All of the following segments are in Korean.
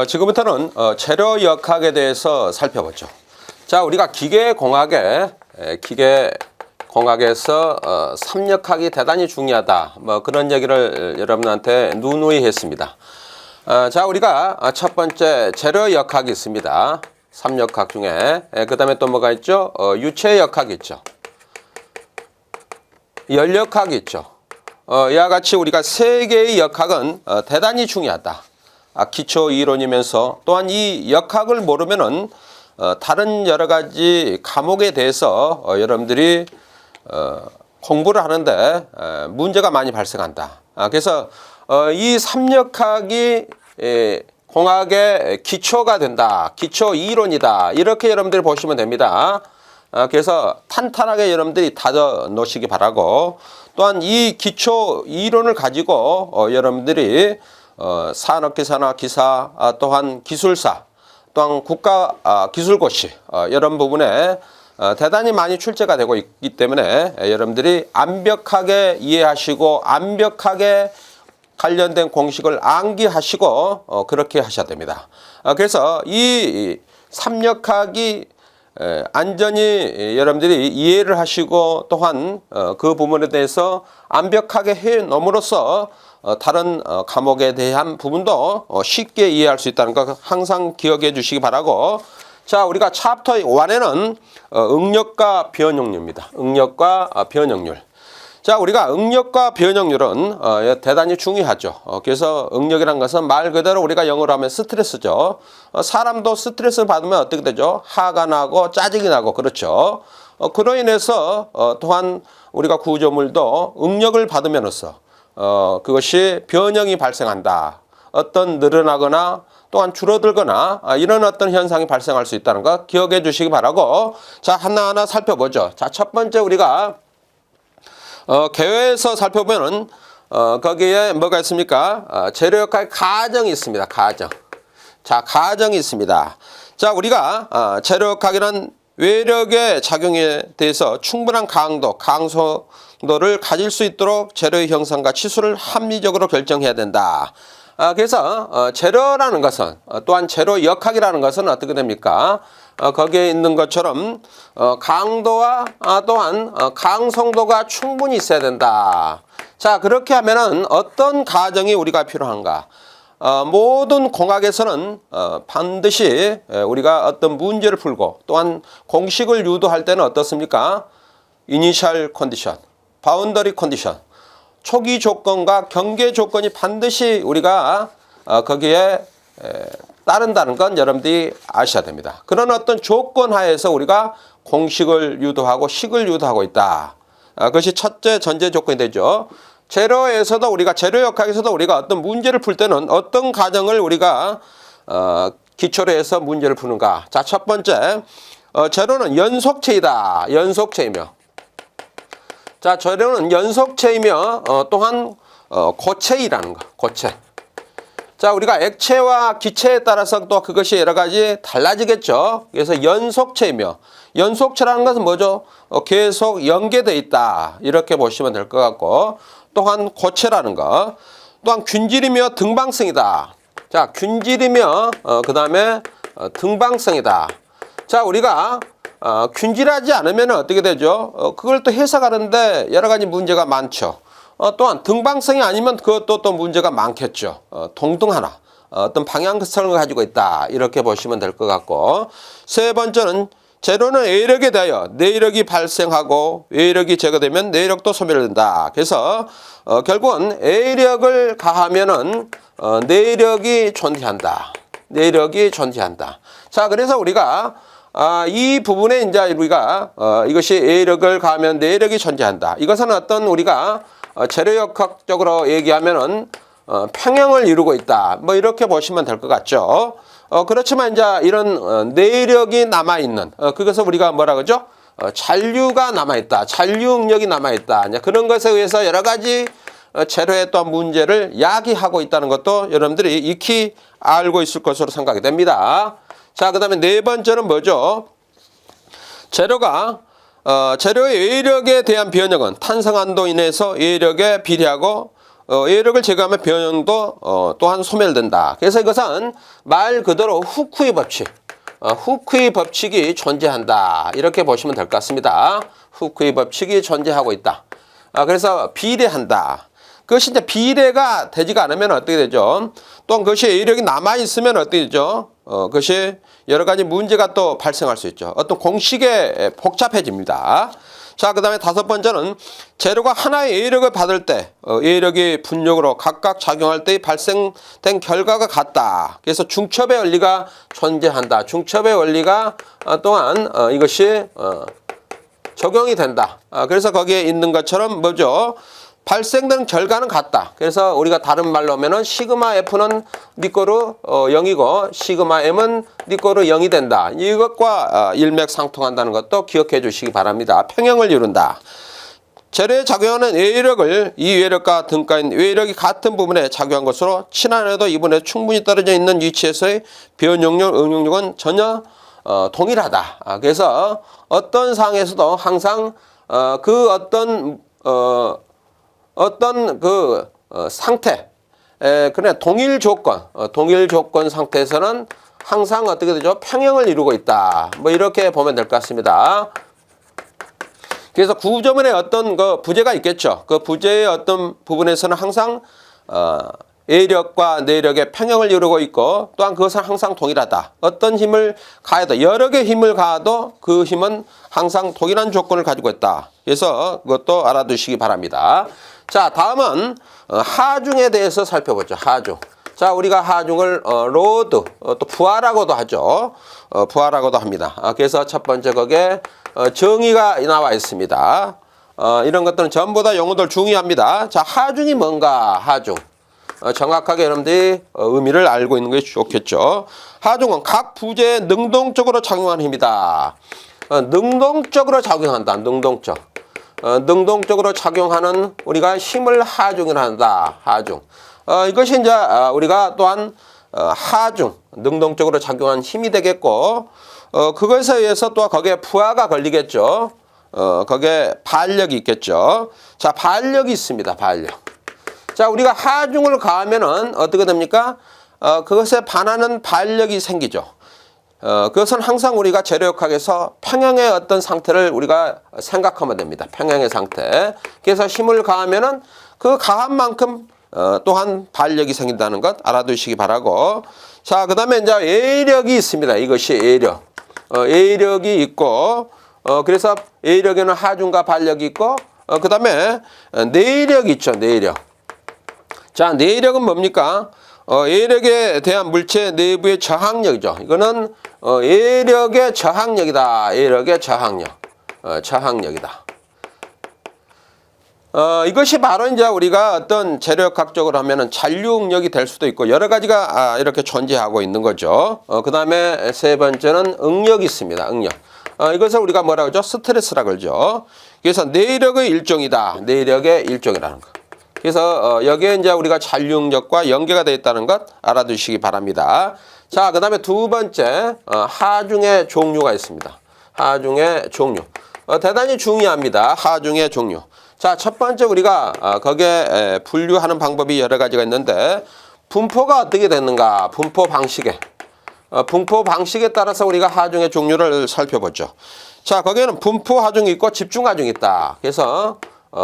지금부터는 재료 역학에 대해서 살펴보죠. 자, 우리가 기계공학에서 삼역학이 대단히 중요하다. 뭐 그런 얘기를 여러분한테 누누이 했습니다. 자, 우리가 첫 번째 재료 역학이 있습니다. 삼역학 중에. 그 다음에 또 뭐가 있죠? 유체 역학이 있죠. 열역학이 있죠. 이와 같이 우리가 세 개의 역학은 대단히 중요하다. 기초 이론이면서 또한 이 역학을 모르면은 다른 여러 가지 과목에 대해서 여러분들이 공부를 하는데 문제가 많이 발생한다. 그래서 이 삼역학이 공학의 기초가 된다. 기초 이론이다. 이렇게 여러분들이 보시면 됩니다. 그래서 탄탄하게 여러분들이 다져 놓으시기 바라고, 또한 이 기초 이론을 가지고 여러분들이 산업기사나 기사, 또한 기술사, 또한 국가기술고시 이런 부분에 대단히 많이 출제가 되고 있기 때문에 여러분들이 완벽하게 이해하시고 완벽하게 관련된 공식을 암기하시고 그렇게 하셔야 됩니다. 그래서 이 삼역학이 안전히 여러분들이 이해를 하시고 또한 그 부분에 대해서 완벽하게 해 놓음으로써 다른 과목에 대한 부분도 쉽게 이해할 수 있다는 거 항상 기억해 주시기 바라고. 자, 우리가 챕터 1에는 응력과 변형률입니다. 응력과 변형률. 자, 우리가 응력과 변형률은 대단히 중요하죠. 그래서 응력이란 것은 말 그대로 우리가 영어로 하면 스트레스죠. 사람도 스트레스를 받으면 어떻게 되죠? 화가 나고 짜증이 나고 그렇죠. 그로 인해서 또한 우리가 구조물도 응력을 받으면서 그것이 변형이 발생한다. 어떤 늘어나거나 또한 줄어들거나 이런 어떤 현상이 발생할 수 있다는 거 기억해 주시기 바라고. 자, 하나하나 살펴보죠. 자, 첫 번째 우리가 개요에서 살펴보면은 거기에 뭐가 있습니까? 재료 역학의 가정이 있습니다. 가정. 자, 가정이 있습니다. 자, 우리가 재료 역학이란 외력의 작용에 대해서 충분한 강소도를 가질 수 있도록 재료의 형성과 치수를 합리적으로 결정해야 된다. 그래서 재료라는 것은, 또한 재료 역학이라는 것은 어떻게 됩니까? 거기에 있는 것처럼 강도와 또한 강성도가 충분히 있어야 된다. 자, 그렇게 하면은 어떤 가정이 우리가 필요한가? 모든 공학에서는 반드시 우리가 어떤 문제를 풀고 또한 공식을 유도할 때는 어떻습니까? 이니셜 컨디션, 바운더리 컨디션, 초기 조건과 경계 조건이 반드시 우리가 거기에 따른다는 건 여러분들이 아셔야 됩니다. 그런 어떤 조건 하에서 우리가 공식을 유도하고 식을 유도하고 있다. 그것이 첫째 전제 조건이 되죠. 재료에서도 우리가 재료 역학에서도 우리가 어떤 문제를 풀 때는 어떤 가정을 우리가 기초로 해서 문제를 푸는가. 자, 첫 번째 재료는 연속체이다. 연속체이며, 자, 재료는 연속체이며 또한 고체이라는 거. 고체. 자, 우리가 액체와 기체에 따라서 또 그것이 여러 가지 달라지겠죠. 그래서 연속체이며, 연속체라는 것은 뭐죠? 계속 연계되어 있다. 이렇게 보시면 될 것 같고, 또한 고체라는 거, 또한 균질이며 등방성이다. 자, 균질이며 그 다음에 등방성이다. 자, 우리가 균질하지 않으면 어떻게 되죠? 그걸 또 해석하는데 여러 가지 문제가 많죠. 또한 등방성이 아니면 그것도 또 문제가 많겠죠. 동등하나 어떤 방향성을 가지고 있다. 이렇게 보시면 될 것 같고, 세 번째는 재료는 외력에 대하여 내력이 발생하고 외력이 제거되면 내력도 소멸된다. 그래서 결국은 외력을 가하면은 내력이 존재한다. 내력이 존재한다. 자, 그래서 우리가 이 부분에 이제 우리가 이것이 외력을 가하면 내력이 존재한다. 이것은 어떤 우리가 재료역학적으로 얘기하면은 평형을 이루고 있다. 뭐 이렇게 보시면 될 것 같죠. 그렇지만 이제 이런 내력이 남아있는, 그것을 우리가 뭐라 그러죠? 잔류가 남아있다. 잔류 응력이 남아있다. 이제 그런 것에 의해서 여러 가지 재료의 또한 문제를 야기하고 있다는 것도 여러분들이 익히 알고 있을 것으로 생각이 됩니다. 자, 그 다음에 네 번째는 뭐죠? 재료의 외력에 대한 변형은 탄성한도 인해서 외력에 비례하고 외력을 제거하면 변형도 또한 소멸된다. 그래서 이것은 말 그대로 후쿠이 법칙, 후쿠이 법칙이 존재한다. 이렇게 보시면 될 것 같습니다. 후쿠이 법칙이 존재하고 있다. 그래서 비례한다. 그것이 이제 비례가 되지가 않으면 어떻게 되죠? 또한 그것이 외력이 남아있으면 어떻게 되죠? 그것이 여러 가지 문제가 또 발생할 수 있죠. 어떤 공식에 복잡해집니다. 자, 그 다음에 다섯 번째는 재료가 하나의 외력을 받을 때 외력이 분력으로 각각 작용할 때 발생된 결과가 같다. 그래서 중첩의 원리가 존재한다. 중첩의 원리가 또한 이것이 적용이 된다. 그래서 거기에 있는 것처럼 뭐죠? 발생되는 결과는 같다. 그래서 우리가 다른 말로 하면은 시그마 F는 네 거로 0이고 시그마 M은 네 거로 0이 된다. 이것과 일맥상통한다는 것도 기억해 주시기 바랍니다. 평형을 이룬다. 재료에 작용하는 외력을 이 외력과 등가인 외력이 같은 부분에 작용한 것으로 친환에도 이분에 충분히 떨어져 있는 위치에서의 변용력, 응용력은 전혀 동일하다. 그래서 어떤 상황에서도 항상 그 어떤 상태, 그냥 동일 조건 상태에서는 항상 어떻게 되죠? 평형을 이루고 있다. 뭐 이렇게 보면 될 것 같습니다. 그래서 구조물에 어떤 그 부재가 있겠죠. 그 부재의 어떤 부분에서는 항상 외력과 내력의 평형을 이루고 있고 또한 그것은 항상 동일하다. 어떤 힘을 가해도 여러 개의 힘을 가해도 그 힘은 항상 동일한 조건을 가지고 있다. 그래서 그것도 알아두시기 바랍니다. 자, 다음은 하중에 대해서 살펴보죠. 하중. 자, 우리가 하중을 로드, 또 부하라고도 하죠. 부하라고도 합니다. 그래서 첫 번째 거기에 정의가 나와 있습니다. 이런 것들은 전부 다 용어들 중요합니다. 자, 하중이 뭔가? 하중. 정확하게 여러분들이 의미를 알고 있는 것이 좋겠죠. 하중은 각 부재에 능동적으로 작용하는 힘이다. 능동적으로 작용한다. 능동적으로 작용하는 우리가 힘을 하중이라 한다. 하중. 이것이 이제 우리가 또한 하중, 능동적으로 작용한 힘이 되겠고, 그것에 의해서 또 거기에 부하가 걸리겠죠. 거기에 반력이 있겠죠. 자, 반력이 있습니다. 반력. 자, 우리가 하중을 가하면은 어떻게 됩니까? 그것에 반하는 반력이 생기죠. 그것은 항상 우리가 재료역학에서 평형의 어떤 상태를 우리가 생각하면 됩니다. 평형의 상태. 그래서 힘을 가하면은 그 가한 만큼 또한 반력이 생긴다는 것 알아두시기 바라고. 자, 그 다음에 이제 외력이 있습니다. 이것이 외력. 외력이 있고, 그래서 외력에는 하중과 반력이 있고, 그 다음에 내력이 있죠. 내력. 자, 내력은 뭡니까? 외력에 대한 물체 내부의 저항력이죠. 이거는 외력의 저항력이다. 외력의 저항력. 저항력이다. 이것이 바로 이제 우리가 어떤 재료역학적으로 하면은 잔류응력이 될 수도 있고 여러 가지가 이렇게 존재하고 있는 거죠. 그 다음에 세 번째는 응력이 있습니다. 응력. 이것을 우리가 뭐라고 하죠? 스트레스라고 그러죠. 그래서 내력의 일종이다. 내력의 일종이라는 거. 그래서 여기에 이제 우리가 잔류응력과 연계가 되어 있다는 것 알아두시기 바랍니다. 자, 그 다음에 두 번째 하중의 종류가 있습니다. 하중의 종류. 대단히 중요합니다. 하중의 종류. 자, 첫 번째 우리가 거기에 분류하는 방법이 여러 가지가 있는데 분포가 어떻게 되는가? 분포 방식에 따라서 우리가 하중의 종류를 살펴보죠. 자, 거기에는 분포 하중이 있고 집중 하중이 있다. 그래서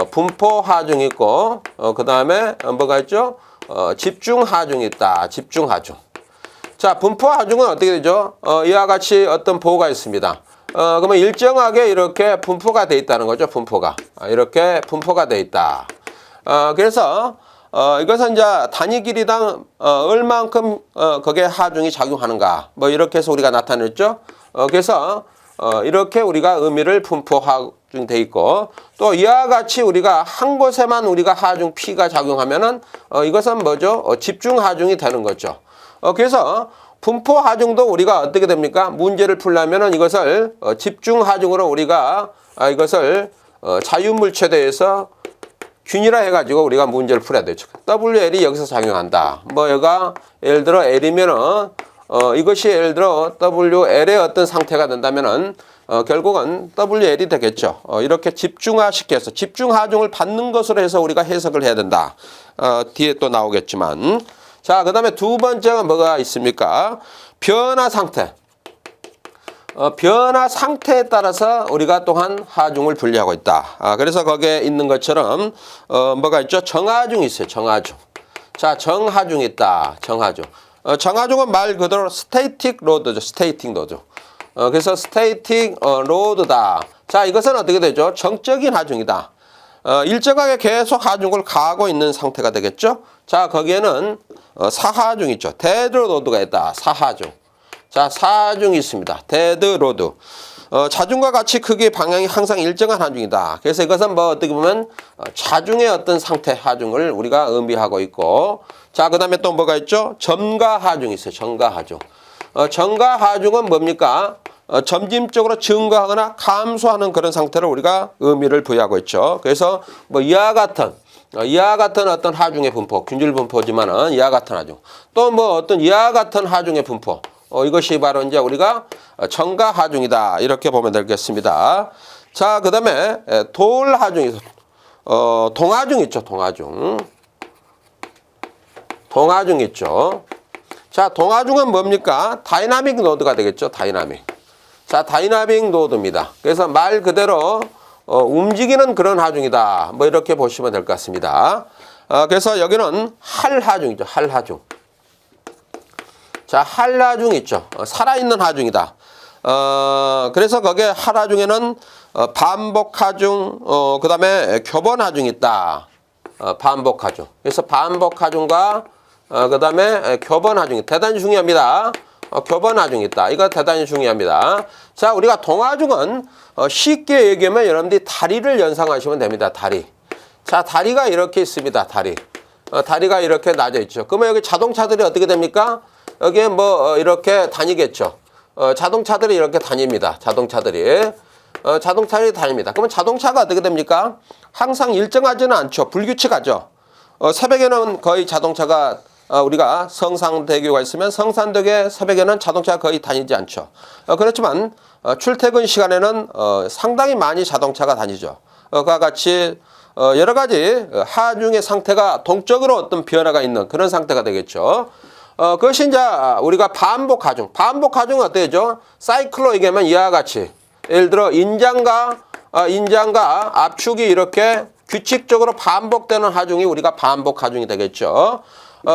분포 하중이 있고 그 다음에 뭐가 있죠? 집중 하중이 있다. 집중 하중. 자, 분포 하중은 어떻게 되죠? 이와 같이 어떤 보호가 있습니다. 그러면 일정하게 이렇게 분포가 돼 있다는 거죠. 분포가 이렇게 분포가 돼 있다. 그래서 이것은 이제 단위 길이당 얼만큼 거기에 하중이 작용하는가 뭐 이렇게 해서 우리가 나타냈죠. 그래서 이렇게 우리가 의미를 분포 하중 돼 있고 또 이와 같이 우리가 한 곳에만 우리가 하중 P가 작용하면은 이것은 뭐죠? 집중 하중이 되는 거죠. 그래서 분포 하중도 우리가 어떻게 됩니까? 문제를 풀려면은 이것을 집중 하중으로 우리가 이것을 자유물체에 대해서 균일화 해가지고 우리가 문제를 풀어야 되죠. WL이 여기서 작용한다. 뭐 여기가 예를 들어 L이면은 이것이 예를 들어 WL의 어떤 상태가 된다면은 결국은 WL이 되겠죠. 이렇게 집중화시켜서 집중 하중을 받는 것으로 해서 우리가 해석을 해야 된다. 뒤에 또 나오겠지만. 자, 그 다음에 두 번째가 뭐가 있습니까? 변화 상태. 변화 상태에 따라서 우리가 또한 하중을 분리하고 있다. 그래서 거기에 있는 것처럼 뭐가 있죠? 정하중이 있어요. 정하중. 자, 정하중이 있다. 정하중. 정하중은 말 그대로 스테이틱 로드죠. 스테이틱 로드. 그래서 스테이틱 로드다. 자, 이것은 어떻게 되죠? 정적인 하중이다. 일정하게 계속 하중을 가하고 있는 상태가 되겠죠? 자, 거기에는 사하중 있죠. 데드 로드가 있다. 사하중. 자, 사하중이 있습니다. 데드 로드. 자중과 같이 크기 방향이 항상 일정한 하중이다. 그래서 이것은 뭐 어떻게 보면 자중의 어떤 상태 하중을 우리가 의미하고 있고, 자, 그 다음에 또 뭐가 있죠? 점가하중이 있어요. 점가하중. 점가하중은 뭡니까? 점진적으로 증가하거나 감소하는 그런 상태를 우리가 의미를 부여하고 있죠. 그래서 뭐 이와 같은 어떤 하중의 분포, 균질 분포지만은 이와 같은 하중. 또 뭐 어떤 이와 같은 하중의 분포. 이것이 바로 이제 우리가 정가하중이다. 이렇게 보면 되겠습니다. 자, 그 다음에 돌하중이, 동하중 있죠. 동하중. 동하중 있죠. 자, 동하중은 뭡니까? 다이나믹 노드가 되겠죠. 다이나믹. 자, 다이나믹 노드입니다. 그래서 말 그대로 움직이는 그런 하중이다. 뭐 이렇게 보시면 될 것 같습니다. 그래서 여기는 할하중이죠. 할하중. 자, 할하중 있죠. 살아있는 하중이다. 그래서 거기에 할하중에는 반복하중, 그 다음에 교번하중이 있다. 반복하중. 그래서 반복하중과 그 다음에 교번하중이 대단히 중요합니다. 교번하중이 있다. 이거 대단히 중요합니다. 자, 우리가 동하중은 쉽게 얘기하면 여러분들이 다리를 연상하시면 됩니다. 다리. 자, 다리가 이렇게 있습니다. 다리. 다리가 이렇게 나져 있죠. 그러면 여기 자동차들이 어떻게 됩니까? 여기에 뭐 이렇게 다니겠죠. 자동차들이 이렇게 다닙니다. 자동차들이 다닙니다. 그러면 자동차가 어떻게 됩니까? 항상 일정하지는 않죠. 불규칙하죠. 새벽에는 거의 자동차가 우리가 성산대교가 있으면 성산대교의 새벽에는 자동차가 거의 다니지 않죠. 그렇지만 출퇴근 시간에는 상당히 많이 자동차가 다니죠. 그와 같이 여러 가지 하중의 상태가 동적으로 어떤 변화가 있는 그런 상태가 되겠죠. 그것이 이제 우리가 반복하중. 반복하중은 어떻게 되죠? 사이클로 얘기하면 이와 같이. 예를 들어 인장과 압축이 이렇게 규칙적으로 반복되는 하중이 우리가 반복하중이 되겠죠.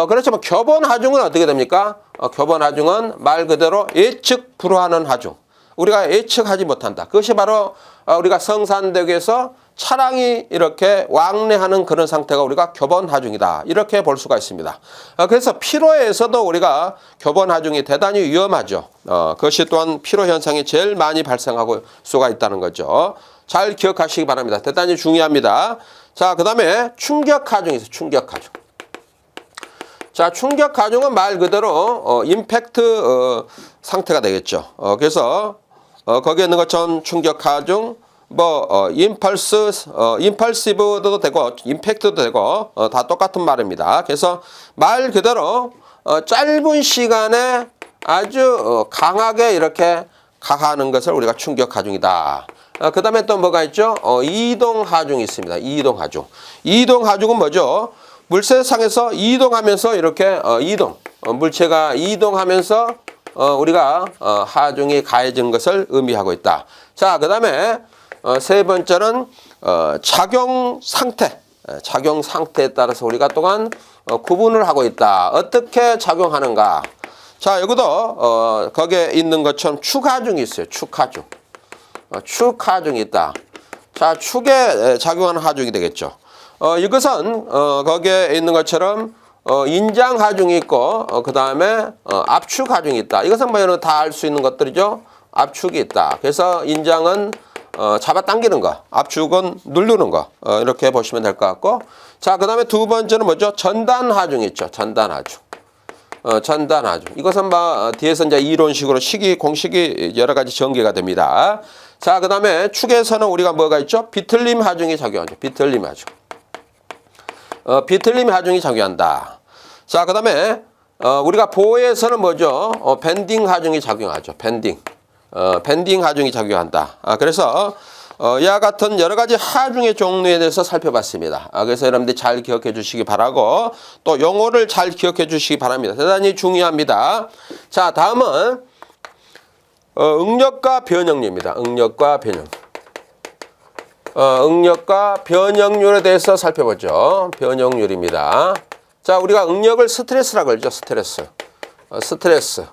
그렇지만 교번하중은 어떻게 됩니까? 교번하중은 말 그대로 예측 불허하는 하중. 우리가 예측하지 못한다. 그것이 바로 우리가 성산대교에서 차량이 이렇게 왕래하는 그런 상태가 우리가 교번하중이다. 이렇게 볼 수가 있습니다. 그래서 피로에서도 우리가 교번하중이 대단히 위험하죠. 그것이 또한 피로 현상이 제일 많이 발생하고 수가 있다는 거죠. 잘 기억하시기 바랍니다. 대단히 중요합니다. 자, 그 다음에 충격하중이 있어요. 충격하중. 자, 충격하중은 말 그대로 임팩트 상태가 되겠죠. 그래서 거기에 있는 것처럼 충격하중, 임펄시브도 되고 임팩트도 되고 다 똑같은 말입니다. 그래서 말 그대로 짧은 시간에 아주 강하게 이렇게 가하는 것을 우리가 충격하중이다. 그 다음에 또 뭐가 있죠? 이동하중이 있습니다. 이동하중. 이동하중은 뭐죠? 물체상에서 이동하면서 이렇게 물체가 이동하면서 우리가 하중이 가해진 것을 의미하고 있다. 자, 그 다음에 세 번째는 작용 상태에 따라서 우리가 또한 구분을 하고 있다. 어떻게 작용하는가? 자, 여기도 거기에 있는 것처럼 축하중이 있어요. 축하중. 축하중이 있다. 자, 축에 작용하는 하중이 되겠죠. 이것은 거기에 있는 것처럼 인장하중이 있고 그 다음에 압축하중이 있다. 이것은 뭐 다 알 수 있는 것들이죠. 압축이 있다. 그래서 인장은 잡아당기는 거, 압축은 누르는 거, 이렇게 보시면 될 것 같고, 자, 그 다음에 두 번째는 뭐죠? 전단하중 있죠. 전단하중. 전단하중. 이것은 뭐 뒤에서 이제 이론식으로 공식이 여러 가지 전개가 됩니다. 자, 그 다음에 축에서는 우리가 뭐가 있죠? 비틀림 하중이 작용하죠. 비틀림 하중. 비틀림 하중이 작용한다. 자, 그 다음에 우리가 보호에서는 뭐죠? 밴딩 하중이 작용하죠. 밴딩 하중이 작용한다. 그래서 이와 같은 여러 가지 하중의 종류에 대해서 살펴봤습니다. 그래서 여러분들이 잘 기억해 주시기 바라고 또 용어를 잘 기억해 주시기 바랍니다. 대단히 중요합니다. 자, 다음은 응력과 변형률입니다. 응력과 변형. 응력과 변형률에 대해서 살펴보죠. 변형률입니다. 자, 우리가 응력을 스트레스라고 그러죠. 스트레스. 스트레스.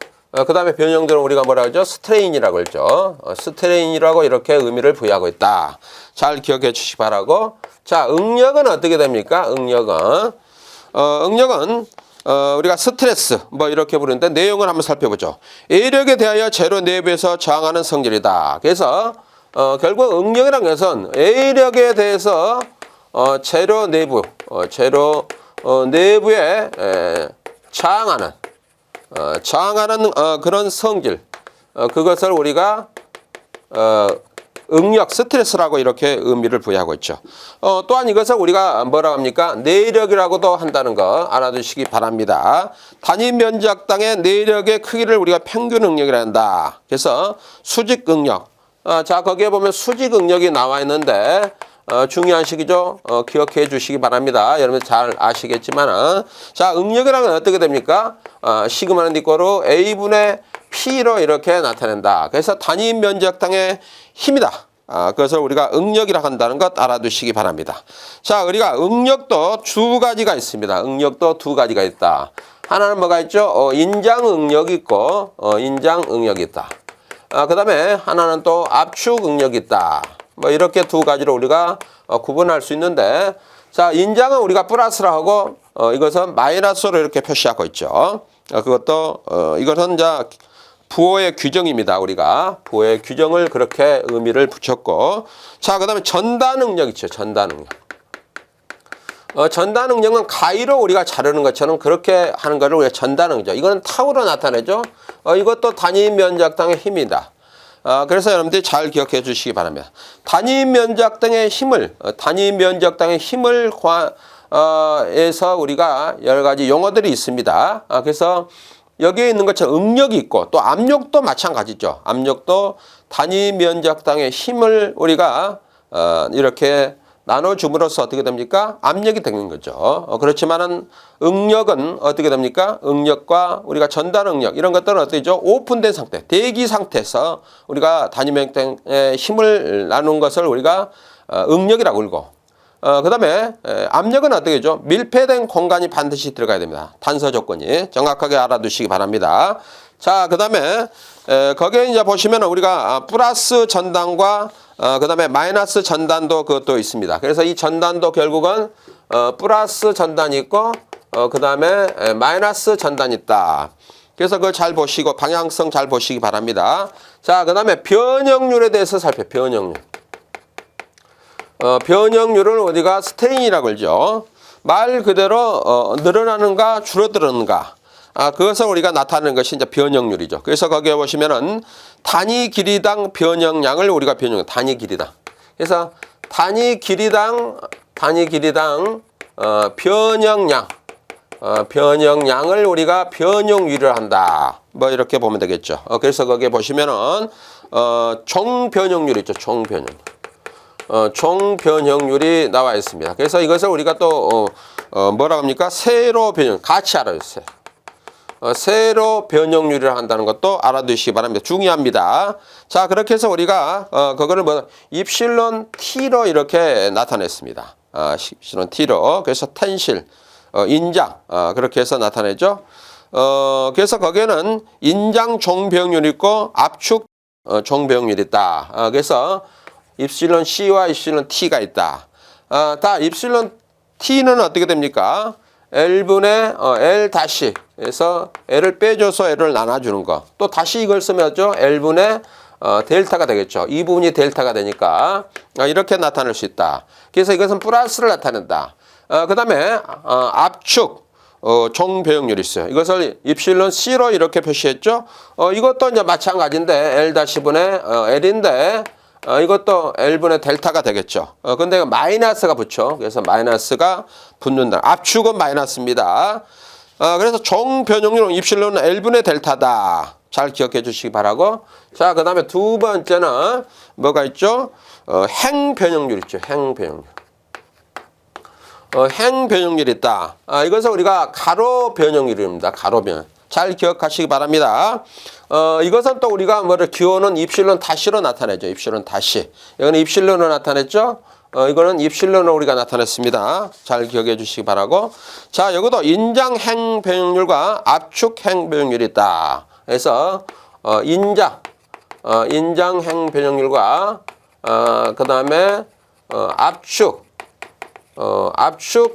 그 다음에 변형들은 우리가 뭐라 그러죠? 스트레인이라고 그러죠. 스트레인이라고 이렇게 의미를 부여하고 있다. 잘 기억해 주시기 바라고. 자, 응력은 어떻게 됩니까? 응력은 우리가 스트레스 뭐 이렇게 부르는데 내용을 한번 살펴보죠. 외력에 대하여 재료 내부에서 저항하는 성질이다. 그래서 결국 응력이라는 것은 외력에 대해서 재료 내부, 내부에 저항하는 그런 성질, 그것을 우리가 응력, 스트레스라고 이렇게 의미를 부여하고 있죠. 또한 이것을 우리가 뭐라고 합니까? 내력이라고도 한다는 거 알아두시기 바랍니다. 단위 면적당의 내력의 크기를 우리가 평균 응력이라 한다. 그래서 수직 응력. 자, 거기에 보면 수직 응력이 나와 있는데 중요한 식이죠. 기억해 주시기 바랍니다. 여러분 잘 아시겠지만 자, 응력이라는 건 어떻게 됩니까? 시그마는 이꼬르 A분의 P로 이렇게 나타낸다. 그래서 단위 면적당의 힘이다. 그것을 우리가 응력이라고 한다는 것 알아두시기 바랍니다. 자, 우리가 응력도 두 가지가 있습니다. 응력도 두 가지가 있다. 하나는 뭐가 있죠? 인장 응력이 있고 인장 응력이 있다. 그 다음에 하나는 또 압축 응력이 있다. 뭐 이렇게 두 가지로 우리가 구분할 수 있는데, 자, 인장은 우리가 플러스라 하고 이것은 마이너스로 이렇게 표시하고 있죠. 그것도 이것은 이제 부호의 규정입니다. 우리가 부호의 규정을 그렇게 의미를 붙였고, 자, 그다음에 전단 응력 있죠. 전단 응력. 전단 응력은 가위로 우리가 자르는 것처럼 그렇게 하는 것을 우리가 전단 응력. 이거는 타우로 나타내죠. 이것도 단위 면적당의 힘이다. 그래서 여러분들이 잘 기억해 주시기 바랍니다. 단위 면적당의 힘을 에서 우리가 여러 가지 용어들이 있습니다. 그래서 여기에 있는 것처럼 응력이 있고 또 압력도 마찬가지죠. 압력도 단위 면적당의 힘을 우리가 이렇게 나눠줌으로써 어떻게 됩니까? 압력이 되는 거죠. 그렇지만은 응력은 어떻게 됩니까? 응력과 우리가 전달 응력 이런 것들은 어떻게 죠? 오픈된 상태, 대기 상태에서 우리가 단위 면적당의 힘을 나누는 것을 우리가 응력이라고 그러고, 그 다음에 압력은 어떻게 죠? 밀폐된 공간이 반드시 들어가야 됩니다. 단서 조건이 정확하게 알아두시기 바랍니다. 자, 그 다음에 거기에 이제 보시면 우리가 플러스 전단과 그 다음에 마이너스 전단도 그것도 있습니다. 그래서 이 전단도 결국은 플러스 전단이 있고 그 다음에 마이너스 전단이 있다. 그래서 그걸 잘 보시고 방향성 잘 보시기 바랍니다. 자, 그 다음에 변형률에 대해서 변형률. 변형률은 우리가 스트레인이라고 그러죠. 말 그대로 늘어나는가 줄어드는가. 그것을 우리가 나타내는 것이 이제 변형률이죠. 그래서 거기에 보시면은 단위 길이당 변형량을 우리가 단위 길이당. 그래서 단위 길이당 변형량을 우리가 변형률을 한다. 뭐 이렇게 보면 되겠죠. 그래서 거기에 보시면은 총변형률 있죠. 총변형률이 나와 있습니다. 그래서 이것을 우리가 또 뭐라고 합니까? 세로 변형 같이 알아주세요. 세로 변형률을 한다는 것도 알아두시기 바랍니다. 중요합니다. 자, 그렇게 해서 우리가 그거를 입실론 T로 이렇게 나타냈습니다. 입실론 T로. 그래서 텐실, 인장 그렇게 해서 나타내죠. 그래서 거기에는 인장 종변율이 있고 압축 종변율이 있다. 그래서 입실론 C와 입실론 T가 있다. 다 입실론 T는 어떻게 됩니까? L분의 L 다시 해서 L을 빼줘서 L을 나눠주는 거. 또 다시 이걸 쓰면죠. L분의 델타가 되겠죠. 이 부분이 델타가 되니까 이렇게 나타낼 수 있다. 그래서 이것은 플러스를 나타낸다. 그 다음에 압축 종변형률이 있어요. 이것을 입실론 C로 이렇게 표시했죠. 이것도 이제 마찬가지인데 L-분의 L인데 이것도 L분의 델타가 되겠죠. 근데 마이너스가 붙죠. 그래서 마이너스가 붙는다. 압축은 마이너스입니다. 그래서 종변형률은 입실론은 L분의 델타다. 잘 기억해 주시기 바라고. 자, 그 다음에 두 번째는 뭐가 있죠? 행변형률 있죠. 행변형률. 행변형률이 있다. 이것은 우리가 가로 변형률입니다. 가로 변형. 잘 기억하시기 바랍니다. 이것은 또 우리가 뭐를 기호는 입실론 다시로 나타내죠. 입실론 다시. 이거는 입실론으로 나타냈죠. 이거는 입실론으로 우리가 나타냈습니다. 잘 기억해 주시기 바라고. 자, 여기도 인장 행변형률과 압축 행변형률이 있다. 그래서 인장 행변형률과 그 다음에 압축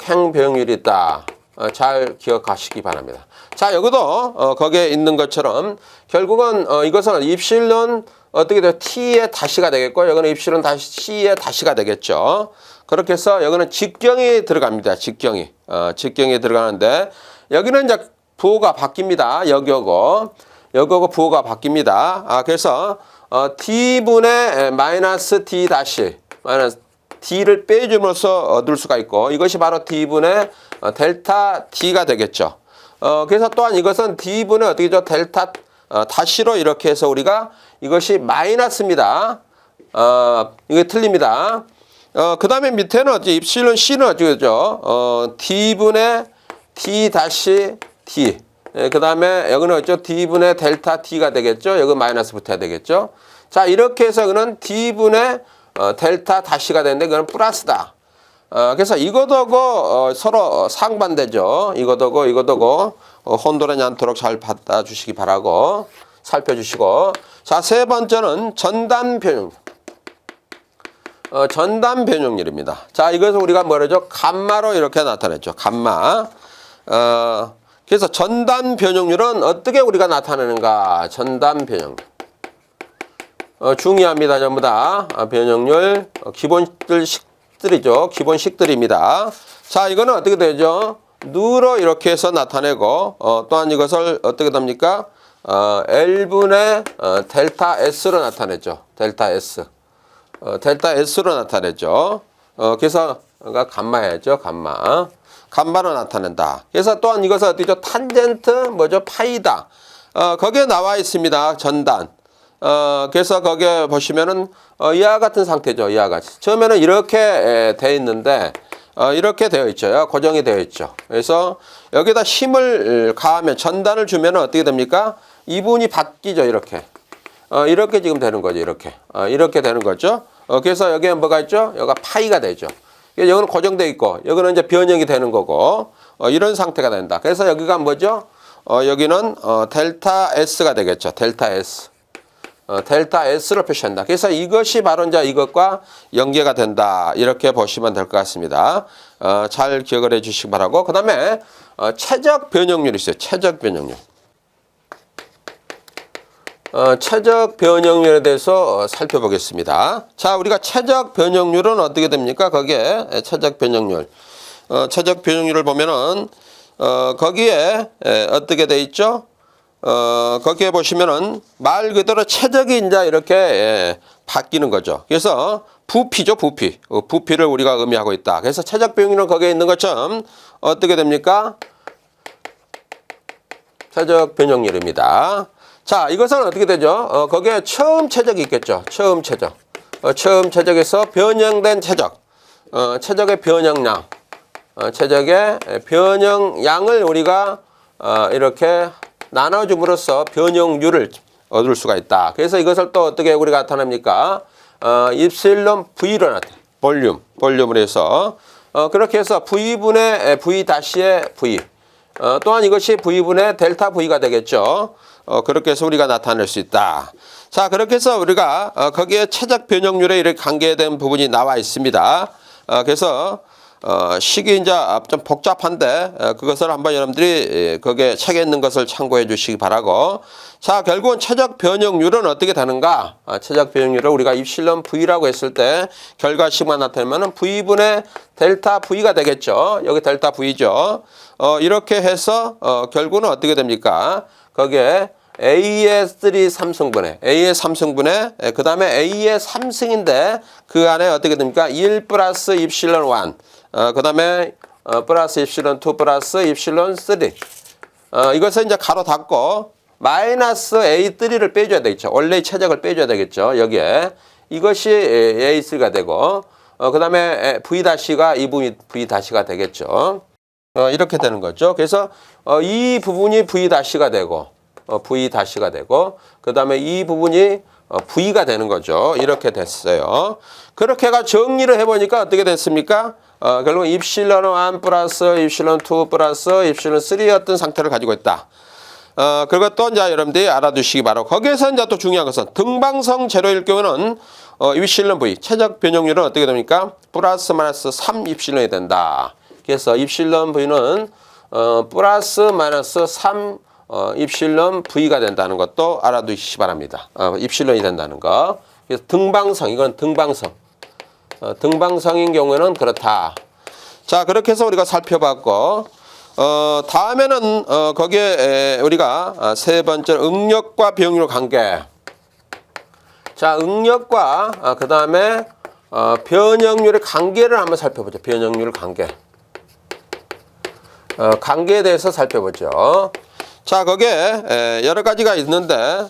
행변형률이 있다. 잘 기억하시기 바랍니다. 자, 여기도 거기에 있는 것처럼 결국은 이것은 입실론 어떻게 돼요? t의 다시가 되겠고, 여기는 입실론 다시 c의 다시가 되겠죠. 그렇게 해서 여기는 직경이 들어갑니다. 직경이 들어가는데, 여기는 이제 부호가 바뀝니다. 여기하고 부호가 바뀝니다. 그래서 t분의 마이너스 d 다시 마이너스 d를 빼줌으로써 얻을 수가 있고, 이것이 바로 d분의 델타 t가 되겠죠. 그래서 또한 이것은 d분의 어떻게 죠? 델타 다시로 이렇게 해서 우리가 이것이 마이너스입니다. 이게 틀립니다. 그 다음에 밑에는 어찌 입실론 c는 어찌죠? d분의 d 다시 d. 그 다음에 여기는 어쩌 d분의 델타 t가 되겠죠. 여기 마이너스 붙어야 되겠죠. 자, 이렇게 해서 이거는 d분의 델타 다시가 되는데 그건 플러스다. 그래서 이것하고 서로 상반되죠. 이것하고 혼돈하지 않도록 잘 받아주시기 바라고, 살펴주시고. 자, 세 번째는 전단 변형률. 전단 변형률입니다. 자, 이것을 우리가 뭐라죠? 감마로 이렇게 나타냈죠. 감마. 그래서 전단 변형률은 어떻게 우리가 나타내는가? 전단 변형률. 중요합니다. 전부 다. 변형률 기본식들이죠. 기본식들입니다. 자, 이거는 어떻게 되죠? 누로 이렇게 해서 나타내고, 또한 이것을 어떻게 됩니까? L분의 델타 S로 나타내죠. 델타 S. 델타 S로 나타내죠. 그래서 감마해야죠. 감마로 나타낸다. 그래서 또한 이것은 어디죠? 탄젠트 뭐죠? 파이다. 거기에 나와 있습니다. 전단. 그래서 거기에 보시면은 이와 같은 상태죠. 이와 같이. 처음에는 이렇게 돼 있는데 이렇게 되어 있죠. 고정이 되어 있죠. 그래서 여기다 힘을 가하면, 전단을 주면 어떻게 됩니까? 이분이 바뀌죠. 이렇게 지금 되는 거죠. 이렇게 되는 거죠. 그래서 여기에 뭐가 있죠? 여기가 파이가 되죠. 여기는 고정되어 있고, 여기는 이제 변형이 되는 거고, 이런 상태가 된다. 그래서 여기가 뭐죠? 여기는 델타 S가 되겠죠. 델타 S. 델타 S로 표시한다. 그래서 이것이 바로 이제 이것과 연계가 된다. 이렇게 보시면 될 것 같습니다. 잘 기억을 해 주시기 바라고. 그 다음에 최적 변형률이 있어요. 최적 변형률. 최적 변형률에 대해서 살펴보겠습니다. 자, 우리가 최적 변형률은 어떻게 됩니까? 거기에 최적 변형률. 최적 변형률을 보면은 거기에 어떻게 돼 있죠? 거기에 보시면은 말 그대로 최적이 이제 이렇게 바뀌는 거죠. 그래서 부피죠, 부피. 부피를 우리가 의미하고 있다. 그래서 최적 변형률은 거기에 있는 것처럼 어떻게 됩니까? 최적 변형률입니다. 자, 이것은 어떻게 되죠? 거기에 처음 최적이 있겠죠. 처음 최적. 처음 최적에서 변형된 최적. 최적의 변형량. 최적의 변형량을 우리가 이렇게 나눠줌으로써 변형률을 얻을 수가 있다. 그래서 이것을 또 어떻게 우리가 나타냅니까? 입실론 V로 나타내. 볼륨을 해서. 그렇게 해서 V분의 V 다시의 V. 또한 이것이 V분의 델타 V가 되겠죠. 그렇게 해서 우리가 나타낼 수 있다. 자, 그렇게 해서 우리가 거기에 최적 변형률에 이렇게 관계된 부분이 나와 있습니다. 그래서 식이 이제 좀 복잡한데 그것을 한번 여러분들이 거기에 책에 있는 것을 참고해 주시기 바라고. 자, 결국은 최적 변형률은 어떻게 되는가? 최적 변형률을 우리가 입실론 V라고 했을 때 결과식만 나타내면 V분의 델타 V가 되겠죠. 여기 델타 V죠. 이렇게 해서 결국은 어떻게 됩니까? 거기에 A의 3승분의 A의 3승분의 그 다음에 A의 3승인데 그 안에 어떻게 됩니까? 1 플러스 입실론 1 그 다음에 플러스 입실론 2 플러스 입실론 3 이것을 이제 가로 닫고 마이너스 A3를 빼줘야 되겠죠. 원래의 최적을 빼줘야 되겠죠. 여기에 이것이 A3가 되고 그 다음에 V-가 이 부분이 V-가 되겠죠. 이렇게 되는 거죠. 그래서 이 부분이 V-가 되고 V-가 되고 그 다음에 이 부분이 V가 되는 거죠. 이렇게 됐어요. 그렇게 해가 정리를 해보니까 어떻게 됐습니까? 결국 입실론 1 플러스 입실론 2 플러스 입실론 3였던 상태를 가지고 있다. 그것도 이제 여러분들이 알아두시기 바라고. 거기에서 이제 또 중요한 것은 등방성 제로일 경우는 입실론 V 최적 변형률은 어떻게 됩니까? 플러스 마이너스 3 입실론이 된다. 그래서 입실론 V는 플러스 마이너스 3 입실론 V가 된다는 것도 알아두시기 바랍니다. 입실론이 된다는 거. 그래서 등방성, 이건 등방성. 등방성인 경우에는 그렇다. 자, 그렇게 해서 우리가 살펴봤고, 다음에는 거기에 우리가 세 번째 응력과 변형률 관계. 자, 응력과 그 다음에 변형률의 관계를 한번 살펴보죠. 변형률 관계. 관계에 대해서 살펴보죠. 자, 거기에 여러 가지가 있는데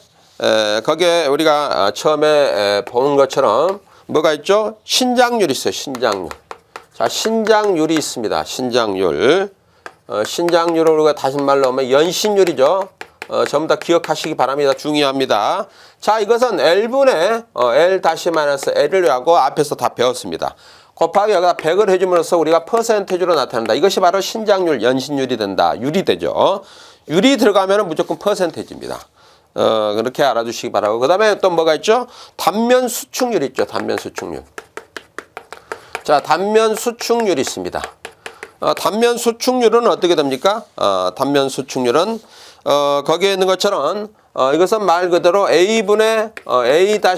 거기에 우리가 처음에 본 것처럼 뭐가 있죠? 신장률이 있어요. 신장률. 자, 신장률이 있습니다. 신장률. 신장률을 우리가 다시 말로 하면 연신율이죠. 전부 다 기억하시기 바랍니다. 중요합니다. 자, 이것은 L분의 L-L을 하고 앞에서 다 배웠습니다. 곱하기 여기다 100을 해줌으로써 우리가 퍼센테이지로 나타난다. 이것이 바로 신장률, 연신율이 된다. 율이 되죠. 율이 들어가면 무조건 퍼센테이지입니다. 그렇게 알아두시기 바라고. 그 다음에 또 뭐가 있죠? 단면 수축률 있죠. 단면 수축률. 자, 단면 수축률이 있습니다. 단면 수축률은 어떻게 됩니까? 단면 수축률은 거기에 있는 것처럼 이것은 말 그대로 A분의 A-A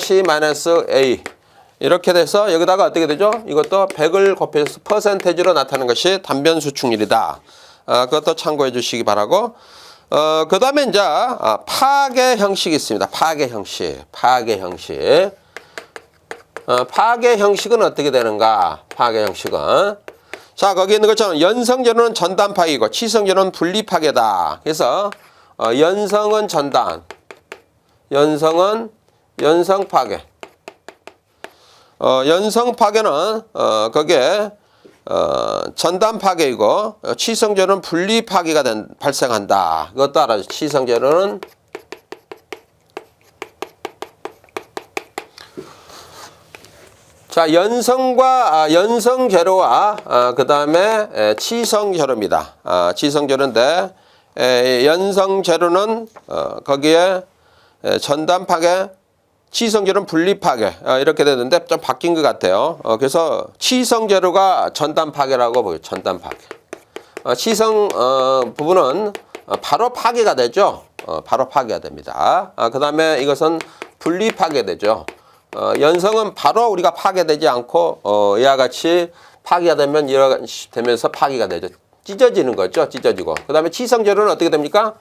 이렇게 돼서 여기다가 어떻게 되죠? 이것도 100을 곱해서 퍼센테이지로 나타나는 것이 단면 수축률이다. 그것도 참고해 주시기 바라고. 그 다음에 이제 파괴 형식이 있습니다. 파괴 형식. 파괴 형식. 파괴 형식은 어떻게 되는가? 파괴 형식은. 자, 거기 있는 것처럼 연성제로는 전단 파괴이고 치성제로는 분리 파괴다. 그래서 연성은 전단, 연성은 연성 파괴. 연성 파괴는 거기에 전단 파괴이고 치성제로는 분리 파괴가 발생한다. 이것도 알아요. 치성제로는 자, 연성제로와 그 다음에 치성제로입니다. 치성제로인데 연성제로는 거기에 전단 파괴, 치성제로는 분리 파괴 이렇게 되는데 좀 바뀐 것 같아요. 그래서 치성제로가 전단 파괴라고 보여요. 전단 파괴. 치성 부분은 바로 파괴가 되죠. 바로 파괴가 됩니다. 그 다음에 이것은 분리 파괴되죠. 연성은 바로 우리가 파괴되지 않고 이와 같이 파괴가 되면 이렇게 되면서 파괴가 되죠. 찢어지는 거죠. 찢어지고. 그 다음에 치성제로는 어떻게 됩니까?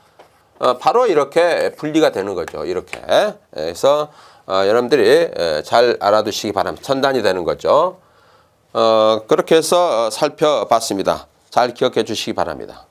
바로 이렇게 분리가 되는 거죠. 이렇게. 그래서 여러분들이 잘 알아두시기 바랍니다. 전단이 되는 거죠. 그렇게 해서 살펴봤습니다. 잘 기억해 주시기 바랍니다.